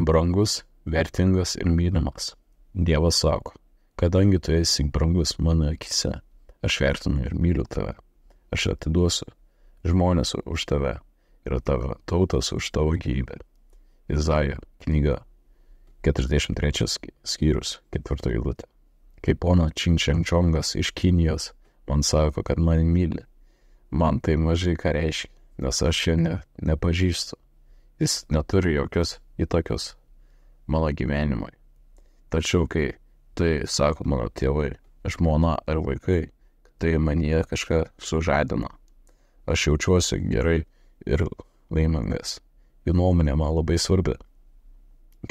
brangus, vertingas ir mylimas. Dievas sako, kadangi tu esi brangus mano akise, aš vertinu ir myliu tave. Aš atiduosiu žmonės už tave ir tavo tautas už tavo gyvybę. Izaijo knyga 43 skyrius 4 eilutė. Kai pono Čin Čeng Čongas iš Kinijos man sako, kad mane myli, man tai mažai ką reiškia, nes aš jo nepažįstu. Jis neturi jokios įtakos mano gyvenimui. Tačiau kai tai sako mano tėvai, žmona ar vaikai, tai manyje kažką sužadina. Aš jaučiuosi gerai ir laimingas. Jų nuomonė man labai svarbi.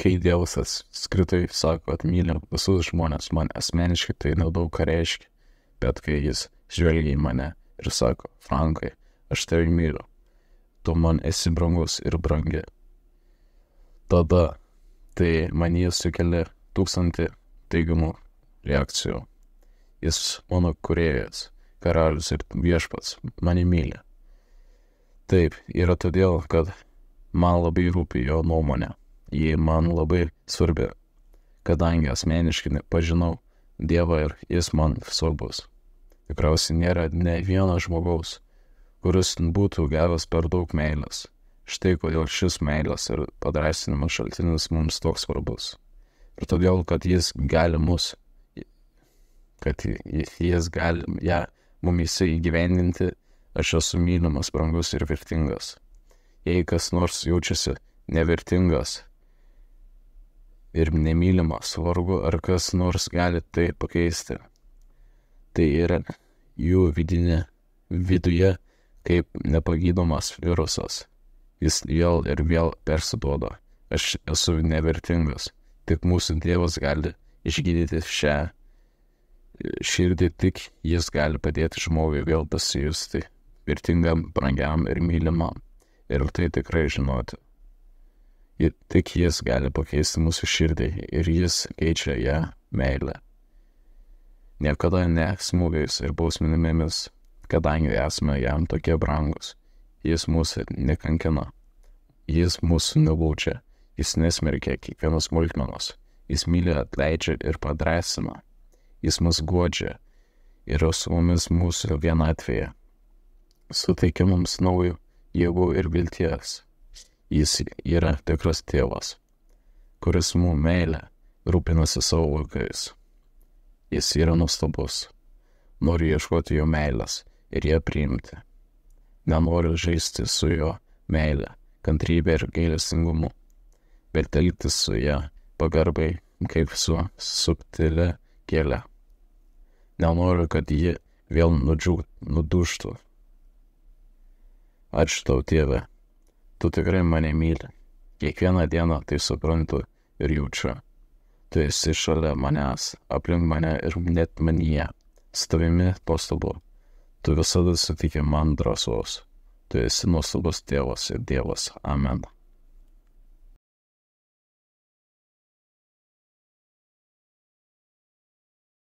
Kai Dievas apskritai sako, kad myli visus žmonės, man asmeniškai tai nedaug ką reiškia. Bet kai jis žvelgia į mane ir sako, Frankai, aš tave myliu, tu man esi brangus ir brangi. Tada tai manyje sukelia 1000 teigiamų reakcijų. Jis mano kūrėjas, karalius ir viešpats mane myli. Taip, yra todėl, kad man labai rūpi jo nuomonė. Ji man labai svarbi, kadangi asmeniškai pažinau Dievą ir jis man svarbus. Tikriausiai nėra ne vieno žmogaus, kuris būtų gavęs per daug meilės. Štai kodėl šis meilės ir padrąsinimo šaltinis mums toks svarbus. Ir todėl, kad jis gali mumyse įgyvendinti, aš esu mylimas, brangus ir vertingas. Jei kas nors jaučiasi nevertingas ir nemylimas, vargu ar kas nors gali tai pakeisti. Tai yra jų viduje kaip nepagydomas virusas. Jis vėl ir vėl persiduoda. Aš esu nevertingas. Tik mūsų Dievas gali išgydyti šią širdį, tik jis gali padėti žmogui vėl pasijusti vertingam, brangiam ir mylimam. Ir tai tikrai žinoti. Ir tik jis gali pakeisti mūsų širdį ir jis keičia ją meilę. Niekada ne smūgiais ir bausmėmis, kadangi esame jam tokie brangus. Jis mūsų nekankina. Jis mūsų nebaudžia. Jis nesmerkia kiekvienos smulkmenos. Jis myli, atleidžia ir padrąsina. Jis mus guodžia ir su mumis mūsų vienatvėje. Suteikia mums naujų jėgų ir vilties. Jis yra tikras tėvas, kuris mūsų meilę rūpinasi savo vaikais. Jis yra nuostabus. Noriu ieškoti jo meilės ir ją priimti. Nenoriu žaisti su jo meilė, kantrybė ir gailestingumu, bet elgtis su ją pagarbiai kaip su subtilia gėle. Nenoriu, kad ji vėl nudužtų. Ačiū tau, Tėve, tu tikrai mane myli. Kiekvieną dieną tai suprantu ir jaučiu. Tu esi šalia manęs, aplink mane ir net manyje. Su tavimi nuostabu. Tu visada suteiki man drąsos. Tu esi nuostabus Tėvas ir Dievas. Amen.